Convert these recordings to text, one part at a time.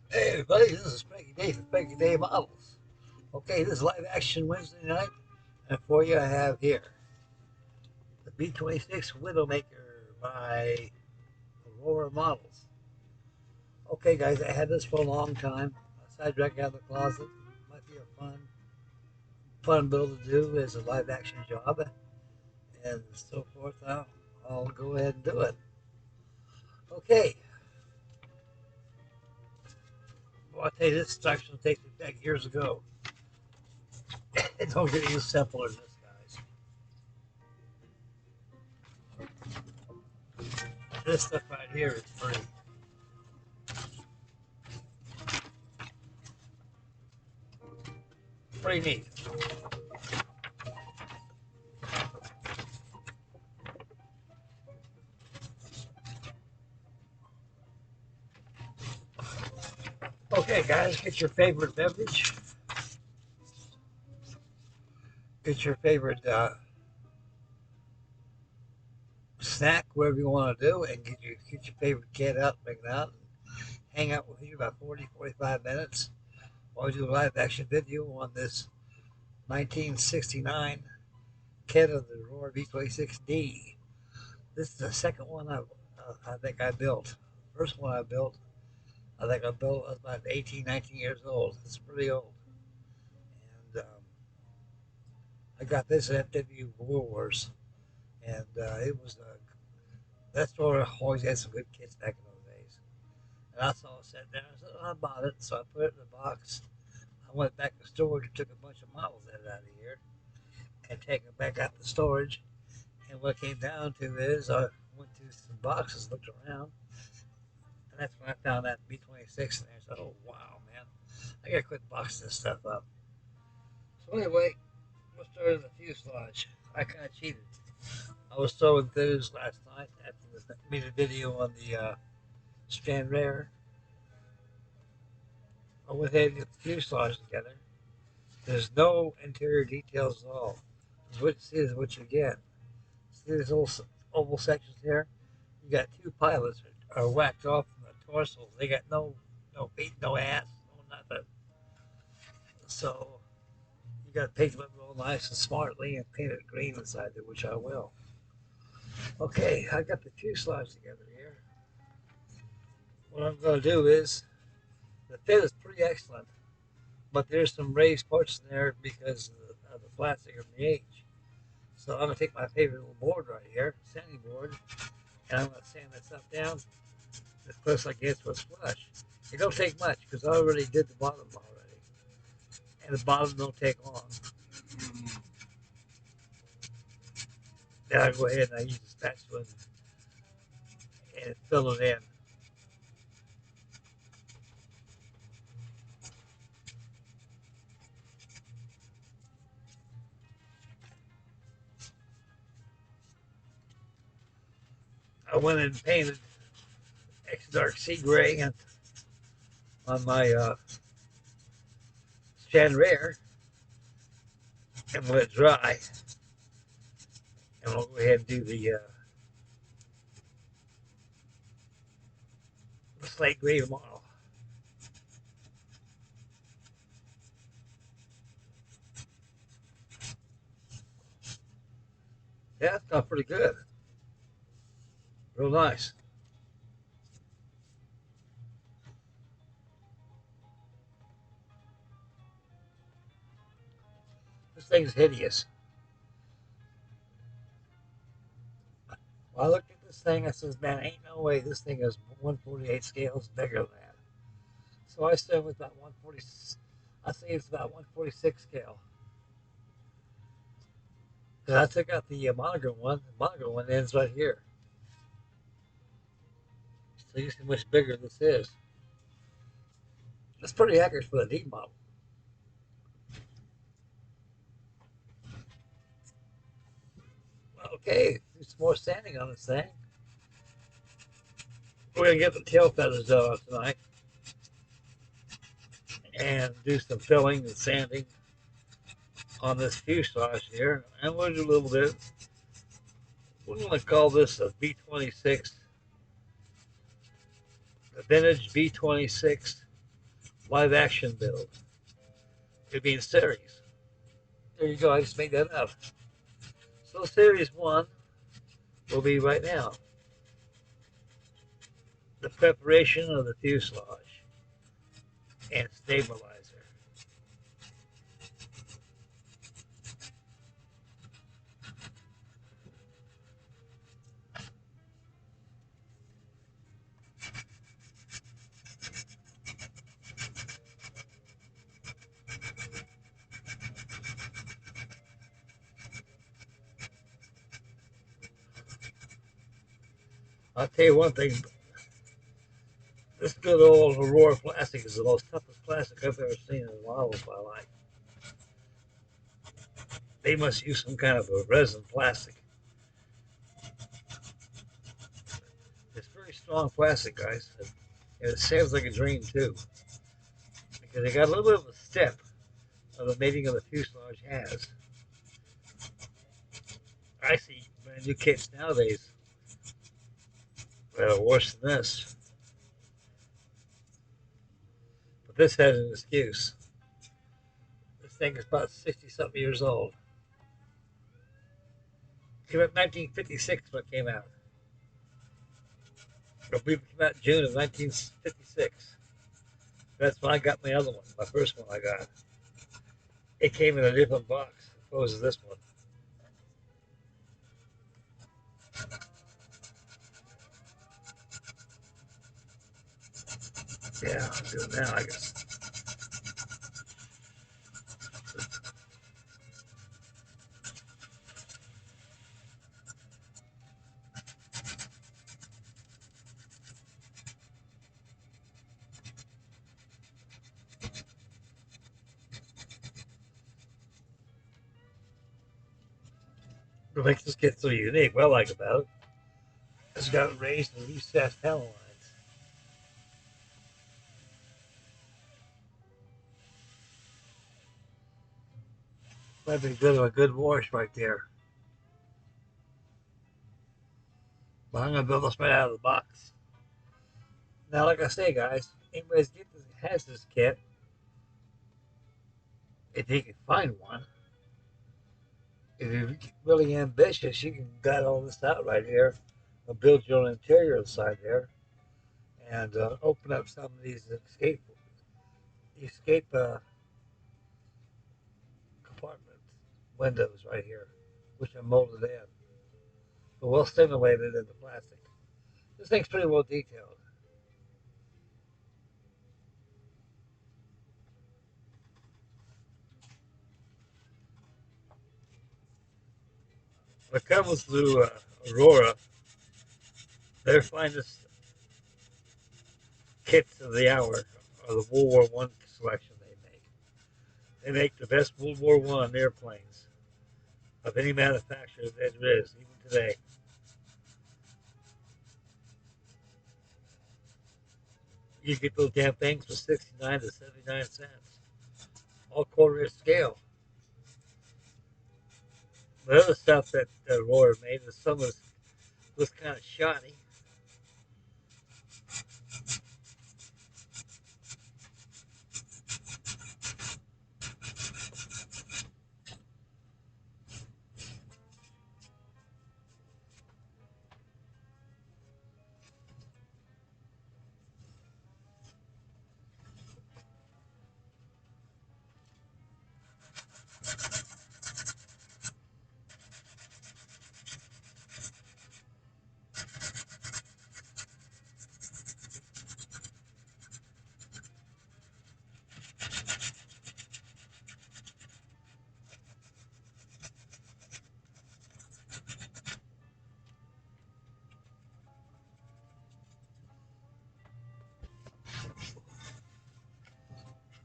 Hey everybody, this is Frankie Day from Frankie Day Models. Okay, this is live action Wednesday night, and for you I have here the B26 Widowmaker by Aroura Models. Okay guys, I had this for a long time. I decided to drag it out of the closet. Might be a fun build to do as a live action job, and so forth. I'll go ahead and do it. Okay, well I'll tell you this actually takes me back years ago. It don't get any simpler than this, guys. This stuff right here is pretty neat. Okay, guys, get your favorite beverage, get your favorite snack, whatever you want to do, and get your favorite kid out, bring it out, and hang out with you about 40, 45 minutes while we do a live action video on this 1969 kit of the Aurora B26D. This is the second one I think I built. First one I built, I think I built I was about 18, 19 years old. It's pretty old. And I got this at FW Woolworths, and it was a that store always had some good kits back in those days. And I saw it sitting there. I said, I bought it. So I put it in the box. I went back to storage and took a bunch of models out of here and take them back out to storage. And what it came down to is I went to some boxes, looked around, and that's when I found that B26 in there. I said, oh, wow, man. I got to quit boxing this stuff up. So anyway, we'll start with the fuselage. I kind of cheated. I was so enthused last night after the made a video on the Strand Rare. I went ahead and get the fuselage together. There's no interior details at all. What you see is what you get. See these little oval sections here? You got two pilots are whacked off from the torso. They got no feet, no ass, no nothing. So you got to paint them up real nice and smartly and paint it green inside there, which I will. Okay, I got the fuselage together here. What I'm going to do is the fit is pretty excellent, but there's some raised parts in there because of the plastic of the age. So I'm gonna take my favorite little board right here, sanding board, and I'm gonna sand this stuff down as close as I get to a flush. It don't take much because I already did the bottom already, and the bottom don't take long. Then I go ahead and I use the spatula and fill it in. I went and painted extra dark sea gray on my chandelier and let it dry. And we'll go ahead and do the slate gray tomorrow. Yeah, it's not pretty good. Real nice. This thing's hideous. Well, I looked at this thing. I says, man, ain't no way this thing is 148 scales bigger than that. So I said with about 140. I say it's about 146 scale. And I took out the monogram one. The monogram one ends right here. So you see how much bigger this is. It's pretty accurate for the D model. Okay, do some more sanding on this thing. We're gonna get the tail feathers done tonight and do some filling and sanding on this fuselage here. And we'll do a little bit. We're gonna call this a B26, the vintage B26 live action build. It'd be in series. There you go. I just made that up. So series one will be right now. The preparation of the fuselage and stabilizer. I'll tell you one thing. This good old Aroura plastic is the most toughest plastic I've ever seen in a while of my life. They must use some kind of a resin plastic. It's very strong plastic, guys. And it sails like a dream, too. Because they got a little bit of a step of the mating of the fuselage has. I see brand new kits nowadays that are worse than this. But this has an excuse. This thing is about 60 something years old. It came out in 1956 when it came out. I believe it came out in June of 1956. That's when I got my other one, my first one I got. It came in a different box as opposed to this one. Yeah, I'll do it now, I guess. What makes this kit so unique, what I like about it, it's got raised and recessed panel lines. That'd be good a good wash right there. But I'm gonna build this right out of the box. Now, like I say, guys, anybody's has this kit, if you can find one, if you're really ambitious, you can gut all this out right here and build your own interior inside there and open up some of these escape compartment windows right here, which are molded in, but well stimulated in the plastic. This thing's pretty well detailed. When it comes to Aroura, their finest kits of the hour are the World War One selection they make. They make the best World War One airplanes of any manufacturer that there is, even today. You get those damn things for 69 to 79 cents, all quarter inch scale. The other stuff that Roy made was some of was kind of shoddy.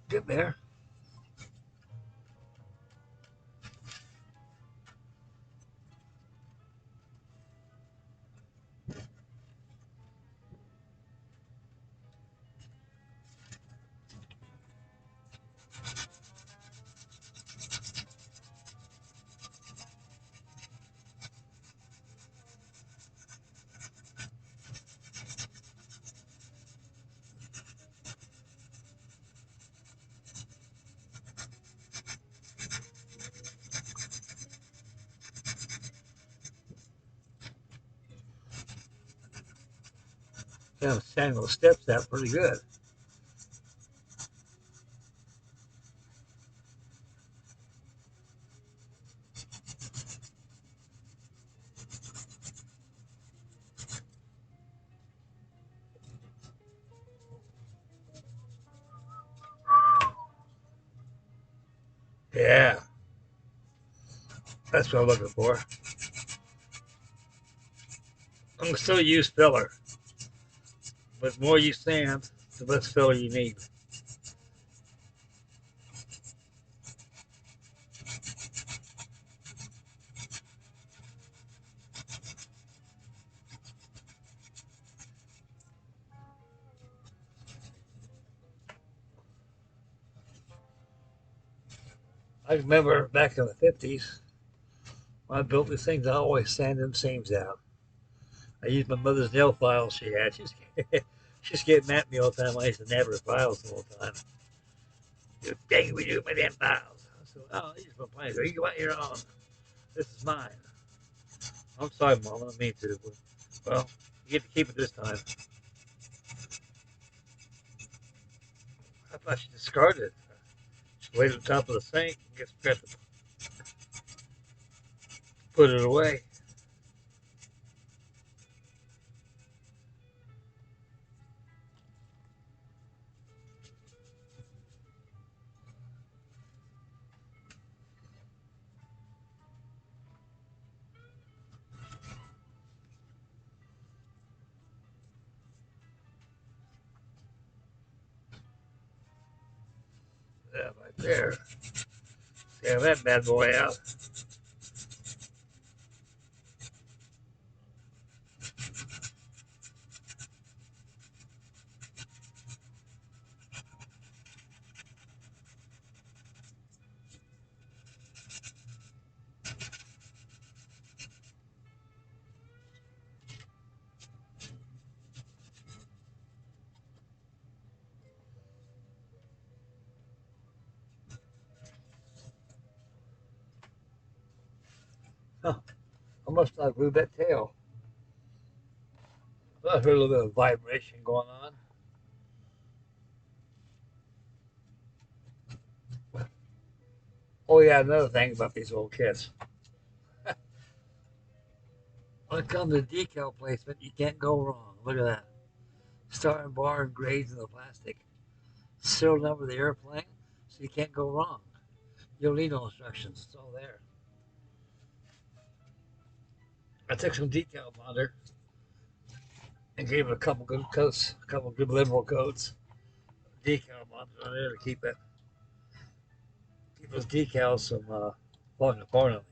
Get there. Yeah, sand those steps out pretty good. Yeah, that's what I'm looking for. I'm gonna still use filler, but the more you sand, the less filler you need. I remember back in the 50s when I built these things, I always sand them seams out. I used my mother's nail files she had. She's getting mad at me all the time. I used to nab her files all the time. Dang, we do my damn files. I said, oh, these are my plans. You go out your own. This is mine. I'm sorry, Mom. I don't mean to. But, well, you get to keep it this time. I thought she discarded it. She laid it on top of the sink and gets to put it away. Yeah, right there. Yeah, that bad boy out. Huh. I must not glue that tail. Well, I heard a little bit of vibration going on. Oh, yeah, another thing about these old kits. When it comes to decal placement, you can't go wrong. Look at that. Star and bar engraved in the plastic. Serial number of the airplane, so you can't go wrong. You'll need no instructions. It's all there. I took some decal bonder and gave it a couple good coats, a couple good liberal coats. Decal bonder on there to keep those decals from falling apart on me.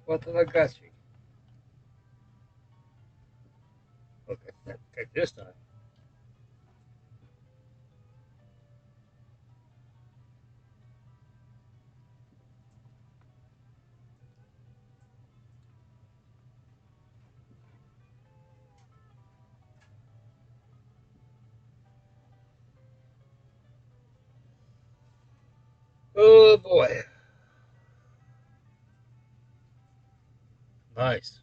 What did I got you? Okay, okay, this time. Oh boy. Nice.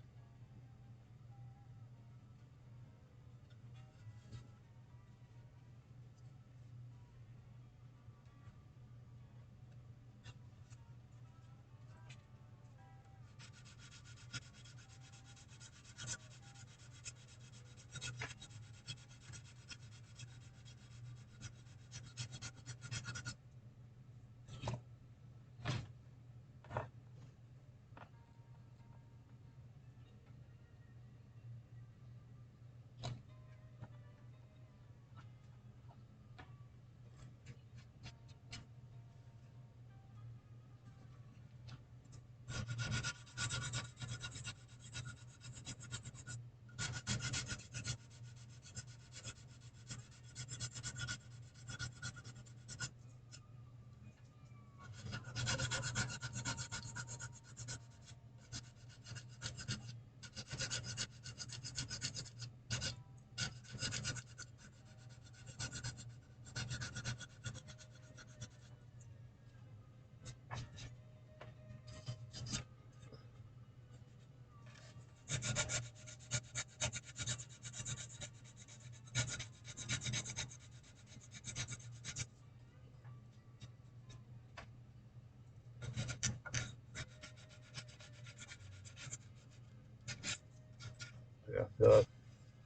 Yeah,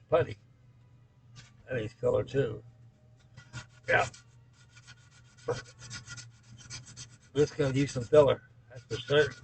putty. That needs filler too. Yeah, this gonna use some filler. That's for certain.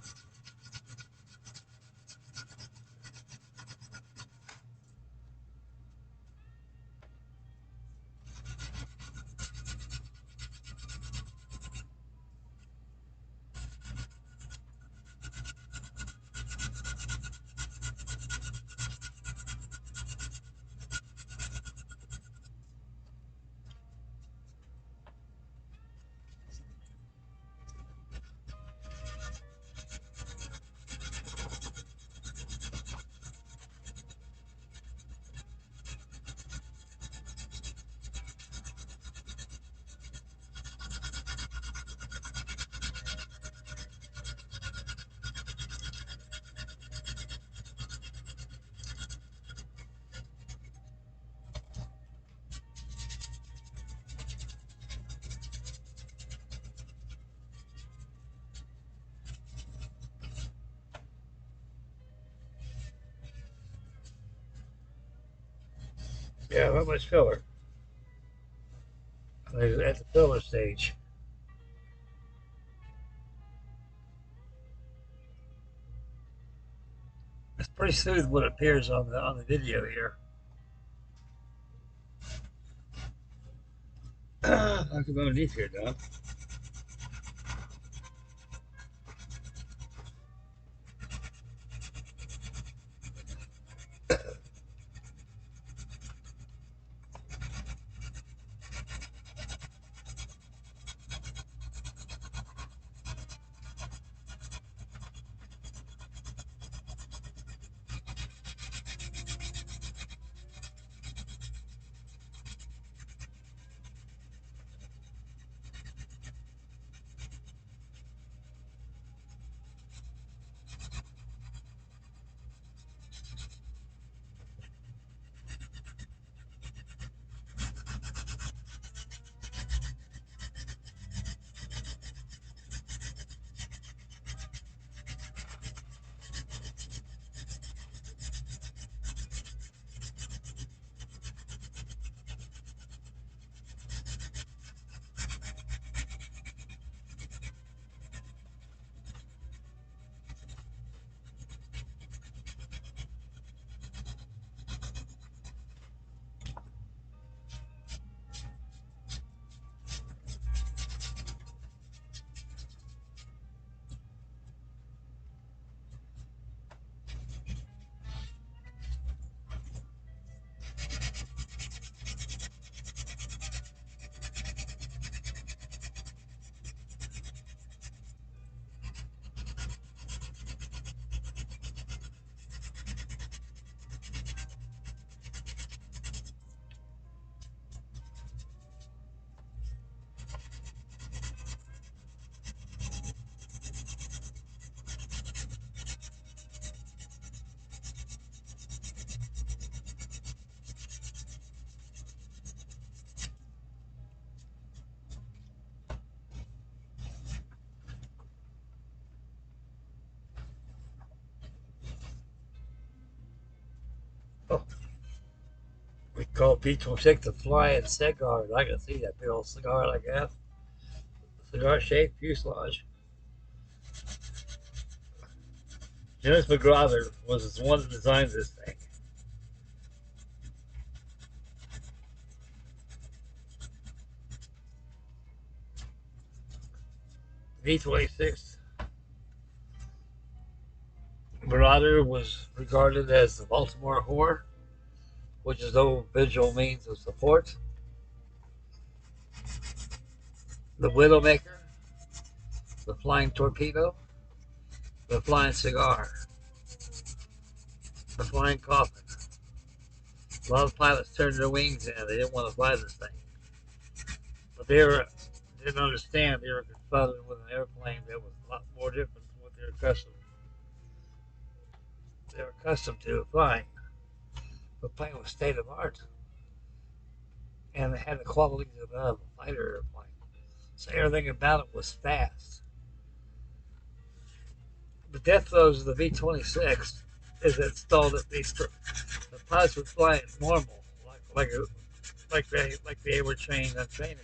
Yeah, not much filler. At the filler stage. It's pretty smooth what appears on the video here. I'll come underneath here, Don. called B26, the flying cigar. I can see that big old cigar like that. Cigar shaped fuselage. Dennis Marauder was the one that designed this thing. B26 Marauder was regarded as the Baltimore whore, which is no visual means of support. The Widowmaker, the Flying Torpedo, the Flying Cigar, the Flying Coffin. A lot of pilots turned their wings in. They didn't want to fly this thing. But didn't understand they were confronted with an airplane that was a lot more different from what they were accustomed to flying. The plane was state of art, and it had the qualities of a fighter airplane. So everything about it was fast. The death throes of the V-26 is installed at the pilots would fly it normal, like they were trained on trainers.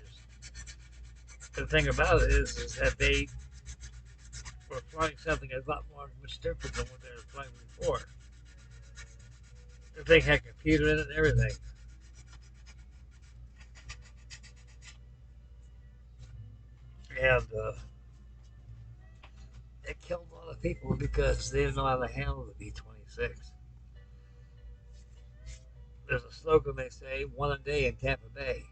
The thing about it is that they were flying something that's a lot much different than what they were flying before. The thing had computer in it and everything. And it killed a lot of people because they didn't know how to handle the B-26. There's a slogan they say, one a day in Tampa Bay.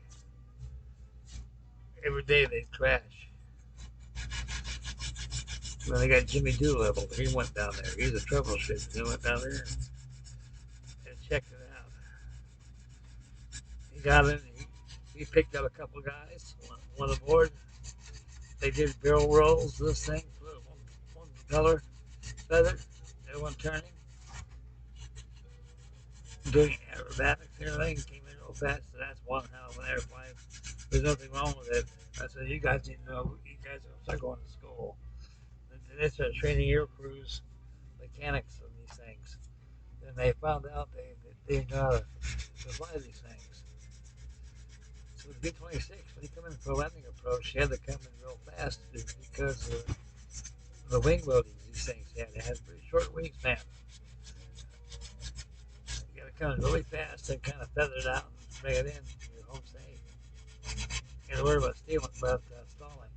Every day they crash. Then they got Jimmy Doolittle. He went down there. He's a troubleshooter. He went down there and checked it out. He got in. He picked up a couple guys, one aboard. They did barrel rolls. This thing, one color feather, everyone turning, doing aerobatics and everything. Came in real fast. So that's one hell of an airplane. There's nothing wrong with it. I said, you guys need to know. You guys are start going to school. And they started training air crews, mechanics of these things. And they found out they didn't know how to fly these things. So the B-26, when he come in for a landing approach, he had to come in real fast because of the wing loadings these things had. They had pretty short wingspan. You got to come in really fast and kind of feather it out and bring it in. You're home safe. You got to worry about stalling.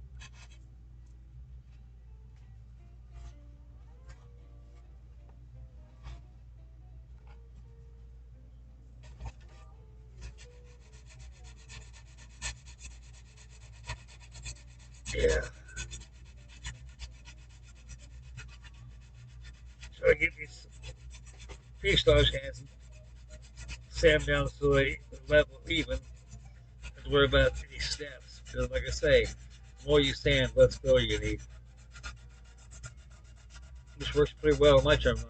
Yeah. So I get these fuselage hands sand down so they level even and worry about any steps. Because like I say, the more you sand, less fill you need. This works pretty well in my terminology.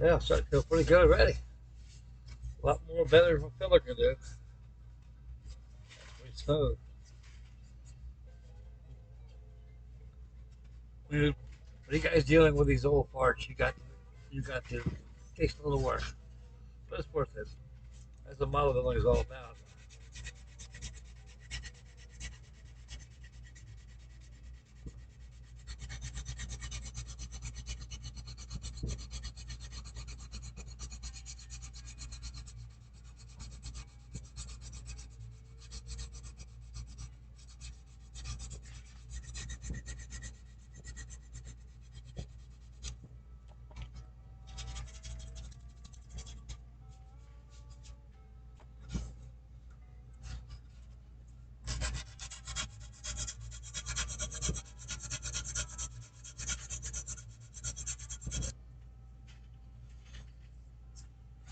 Yeah, I'm starting to feel pretty good already. A lot more better than filler can do. Pretty smooth. When you guys dealing with these old parts, you got to takes a little work, but it's worth it. That's what modeling is all about.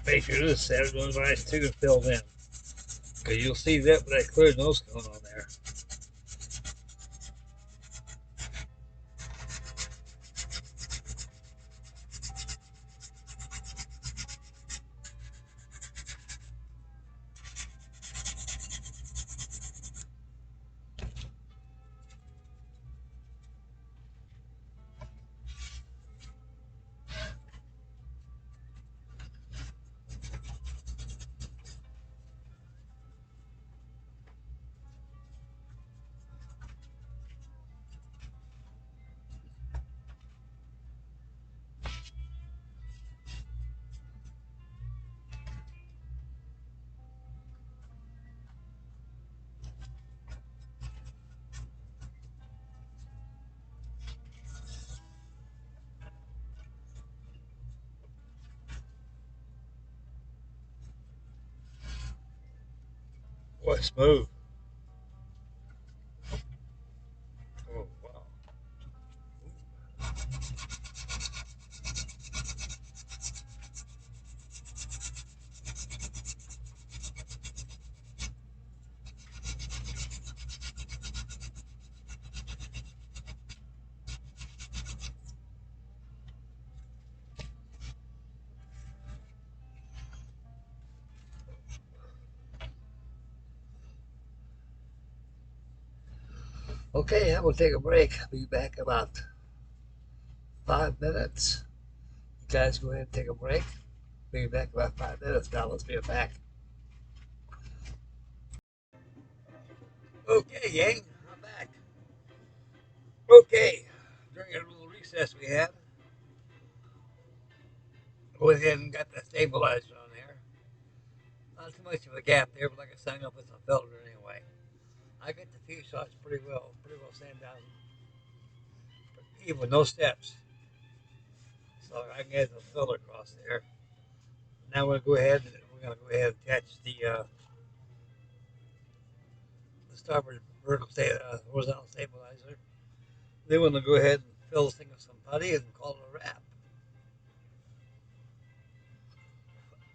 Make sure this set was nice too and filled in, because you'll see that with that clear nose cone on there. Boy, smooth. Oh, wow. Okay, I'm going to take a break. Be back in about 5 minutes. You guys go ahead and take a break. Be back in about 5 minutes. Now let's be back. Okay, gang, I'm back. Okay, during a little recess we had, go ahead and got the stabilizer on there. Not too much of a gap there, but like I said, I'm gonna put some filter anyway. I got the few shots pretty well sand down, even with no steps. So I can get the filter across there. Now we're gonna go ahead and attach the starboard horizontal stabilizer. Then we're gonna go ahead and fill this thing with some putty and call it a wrap.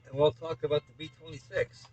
And we'll talk about the B26.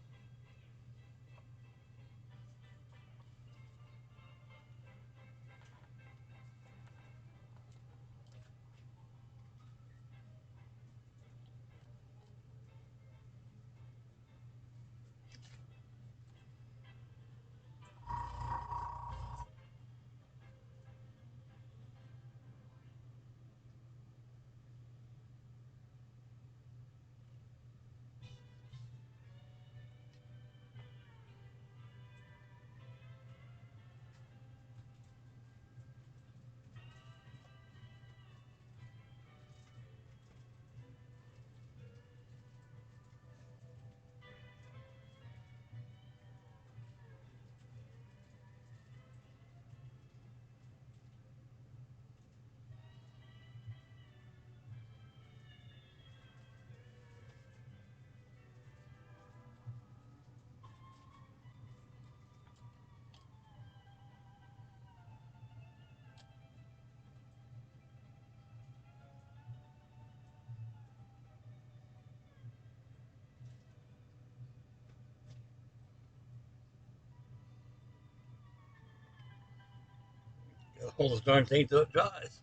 Hold this darn thing till it dries.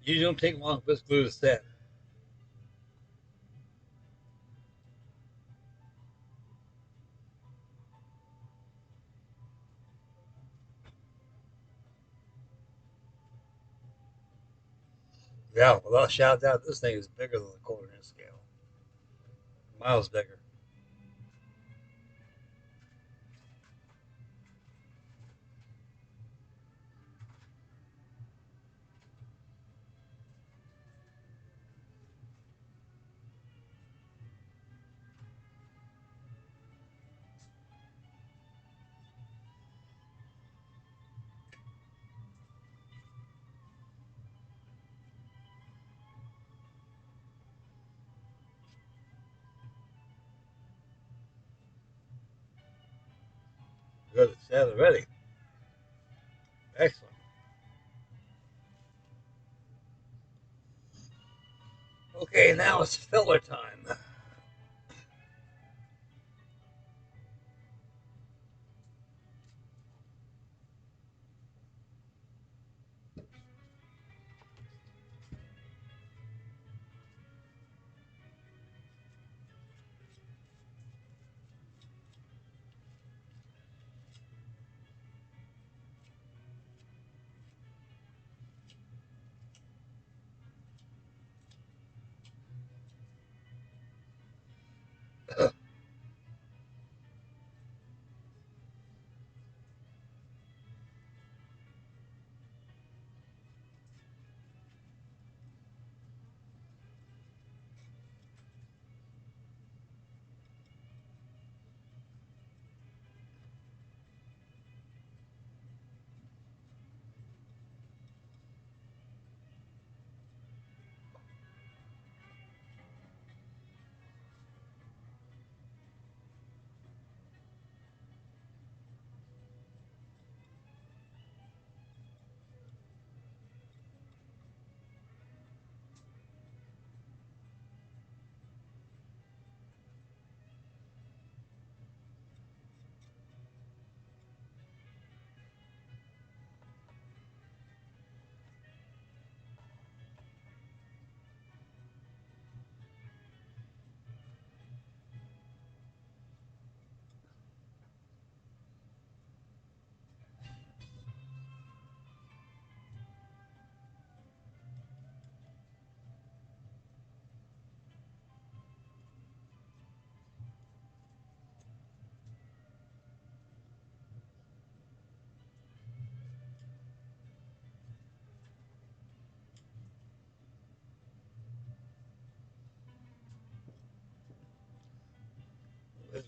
You don't take long for this glue to set. Yeah, without shout out, this thing is bigger than the quarter inch scale. Miles bigger. Good, it's set already. Excellent. Okay, now it's filler time.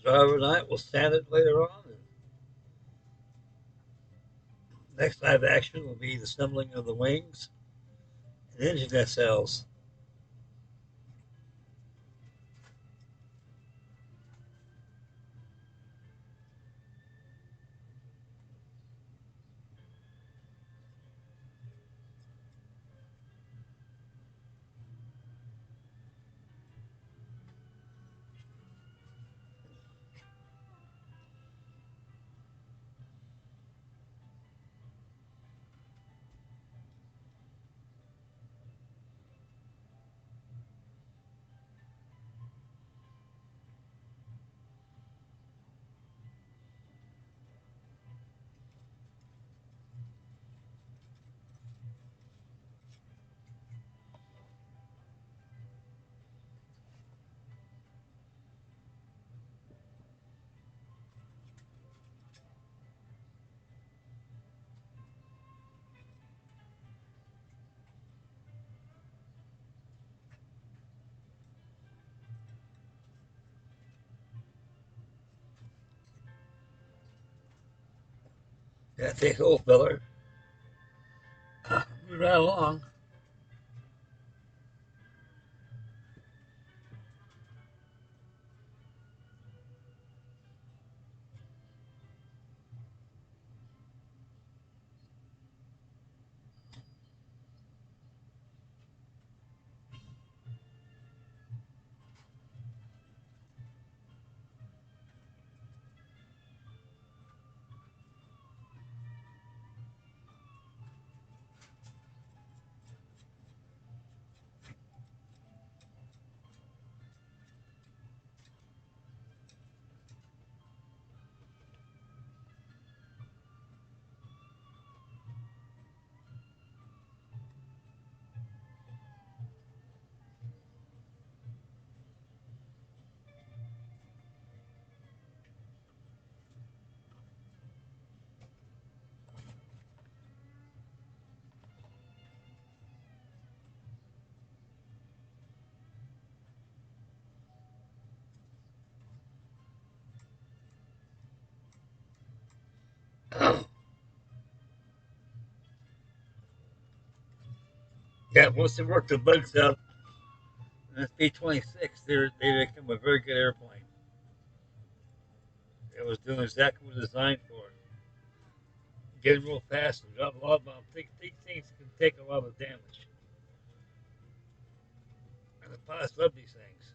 dry overnight. We'll sand it later on. And next live action will be the assembling of the wings and engine nacelles. That thick old filler. Move right along. Yeah, once they work the bugs out, and this B26, they become a very good airplane. It was doing exactly what it was designed for. Getting real fast and drop a lot of bombs. These things can take a lot of damage. And the pilots love these things.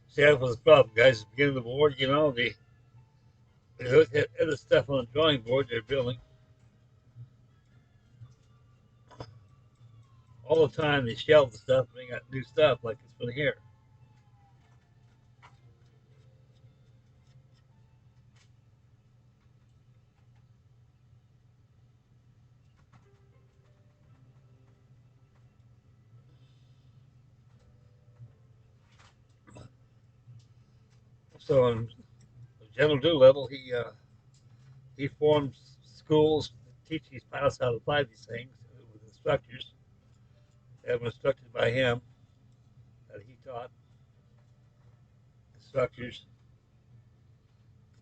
See, that was the problem, guys. At the beginning of the war, they look at the stuff on the drawing board they're building. All the time they shelve the stuff and they got new stuff like this one here. So on General Doolittle, he forms schools to teach these pilots how to fly these things with instructors that were instructed by him that he taught instructors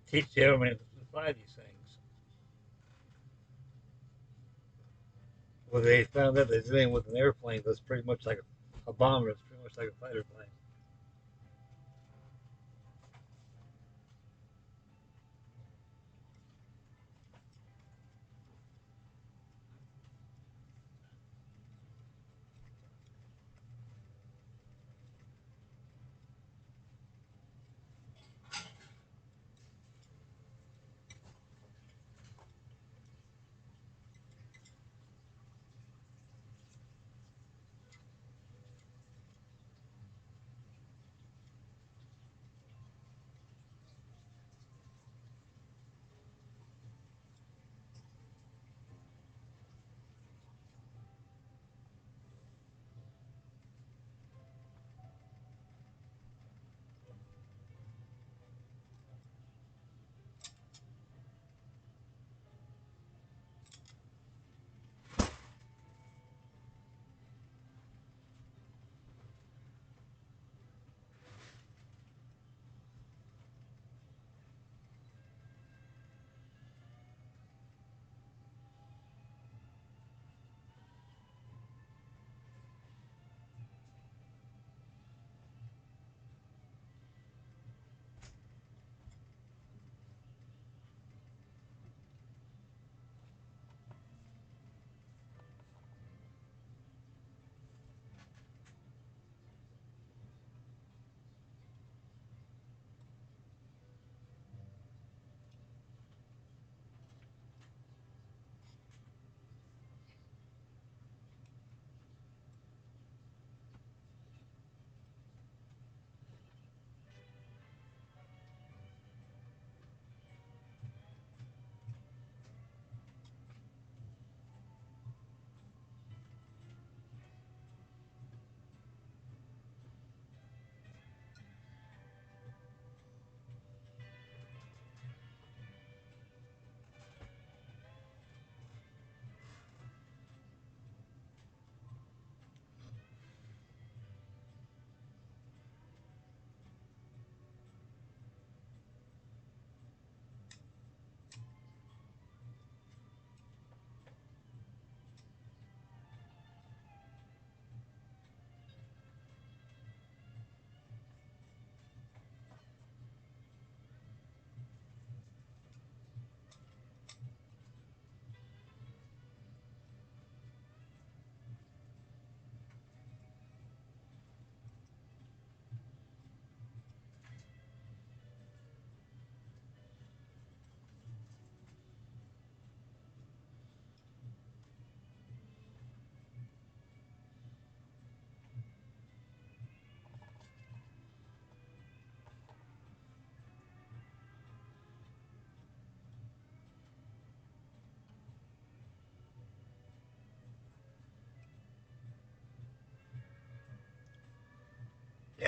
to teach the airmen to fly these things. Well, they found out they're dealing with an airplane that's pretty much like a bomber. It's pretty much like a fighter plane.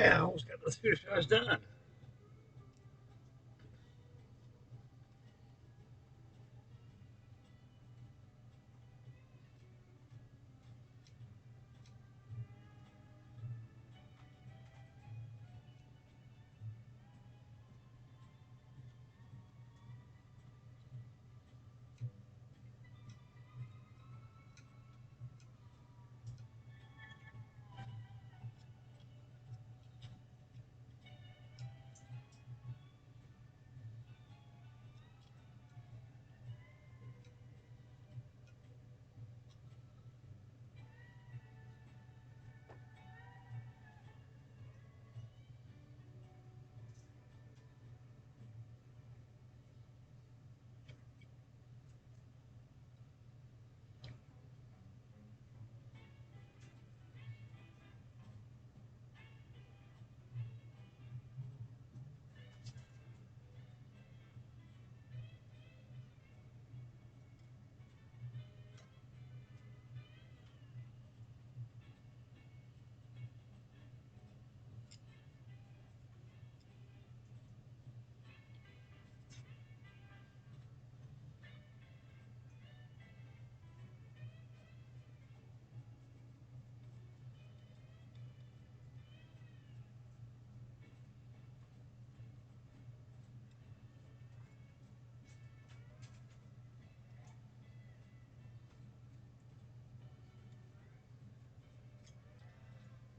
Yeah, I almost got the fuselage done.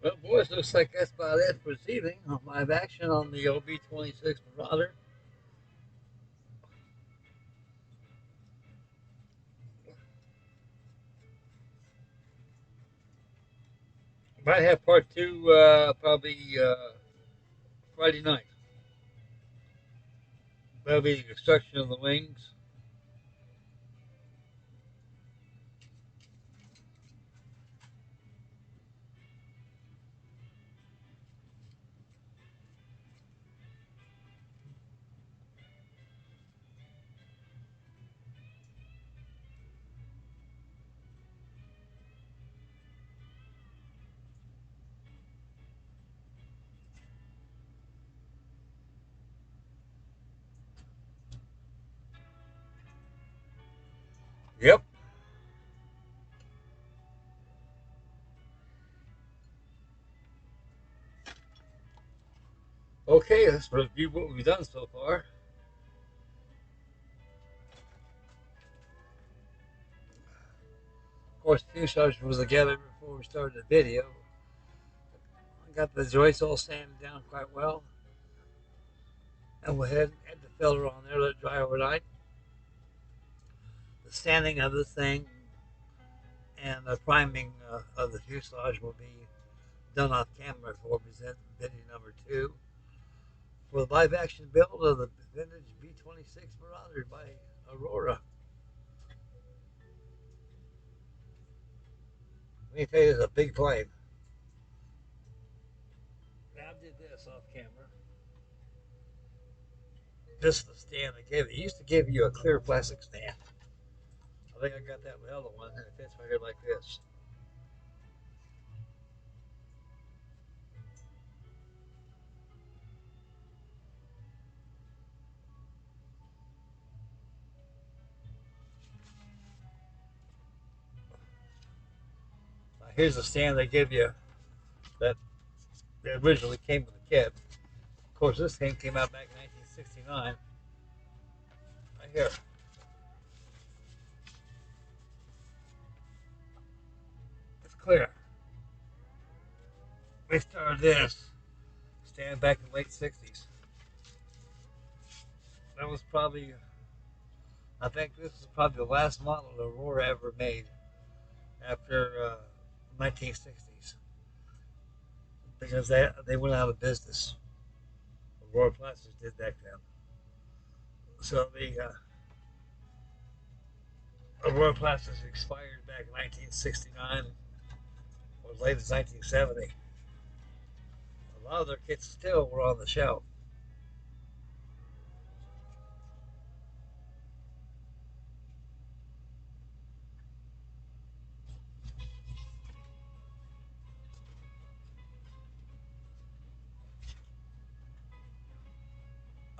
Well, boys, looks like that's about it for this evening on live action on the B26 Marauder. Might have part two probably Friday night. That'll be the construction of the wings. Yep. Okay, let's review what we've done so far. Of course, the fuselage was together before we started the video. I got the joists all sanded down quite well. And we had the filler on there, let it dry overnight. The sanding of the thing and the priming of the fuselage will be done off camera before we present video number two for the live action build of the vintage B26 Marauder by Aroura. Let me tell you, it's a big plane. Now, I did this off camera. This is the stand they gave. It used to give you a clear plastic stand. I think I got that with the other one, and it fits right here like this. Now, here's the stand they give you that originally came with the kit. Of course, this thing came out back in 1969. Right here. It's clear. We started this stand back in the late 60s. That was probably, I think this is probably the last model Aurora ever made after 1960s because they went out of business. Aurora Plastics did back then. So the Aurora Plastics expired back in 1969 or as late as 1970. A lot of their kits still were on the shelf.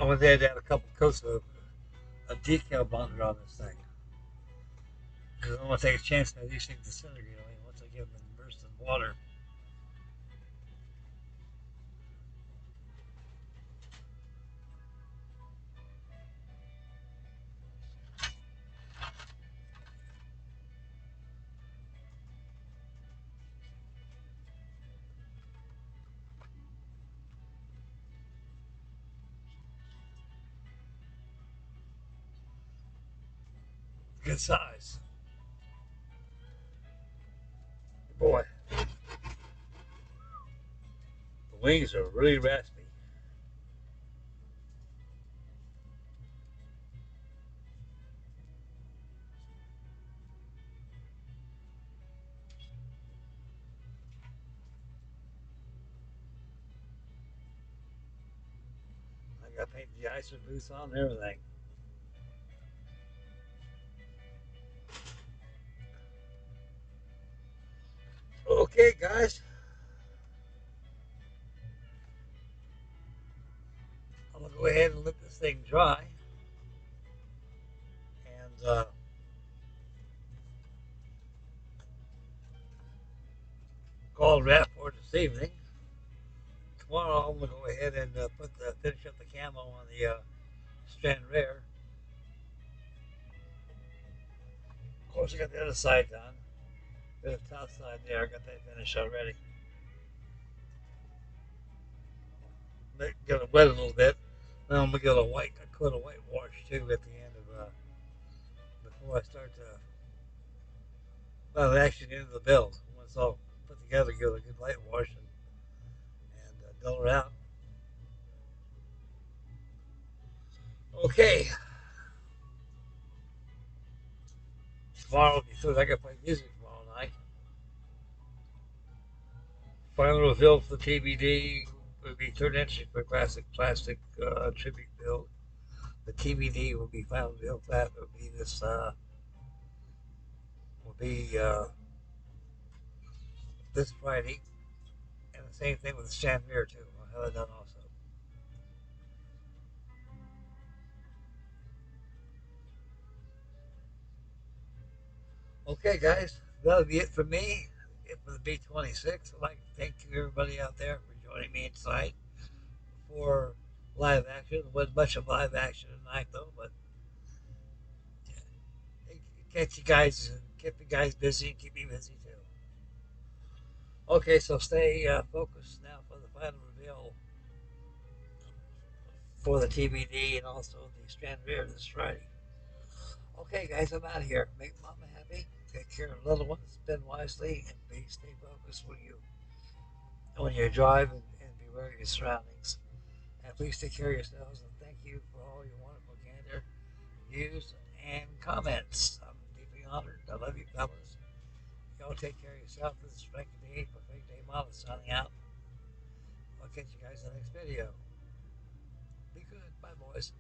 I went there to add a couple coats of decal bonder on this thing. Because I don't want to take a chance that these things disintegrate. I mean, once I get them immersed in water. Good size. Boy, the wings are really raspy. I got to paint the icer boots on and everything. Okay, guys. I'm going to go ahead and let this thing dry. And call it wrap for this evening. Tomorrow I'm going to go ahead and finish up the camo on the strand rare. Of course, I got the other side done. Got the top side there. I got that finished already. Get it wet a little bit. Then I'm gonna get a coat of white wash too at the end of before I start to. Well, actually, the end of the build. When it's all put together, give it a good light wash and dull it out. Okay. Tomorrow, because I got to play music tomorrow night. Final reveal for the TBD will be third entry for classic plastic tribute build. The TBD will be final reveal for that. Will be this. Will be this Friday, and the same thing with the chandelier too. I'll have it done also. Okay, guys, that'll be it for me. It for the B26. I'd like to thank you everybody out there for joining me inside for live action. There wasn't much of live action tonight though, but it kept you guys busy and keep me busy too. Okay, so stay focused now for the final reveal for the TBD and also the Strand Rear this Friday. Okay, guys, I'm out of here. Make mama happy. Take care of little ones. Spend wisely and stay focused when you drive and beware of your surroundings. And please take care of yourselves. And thank you for all your wonderful candor, views, and comments. I'm deeply honored. I love you, fellas. Y'all take care of yourself. This is Frank D. for Fake Day Model signing out. I'll catch you guys in the next video. Be good. Bye, boys.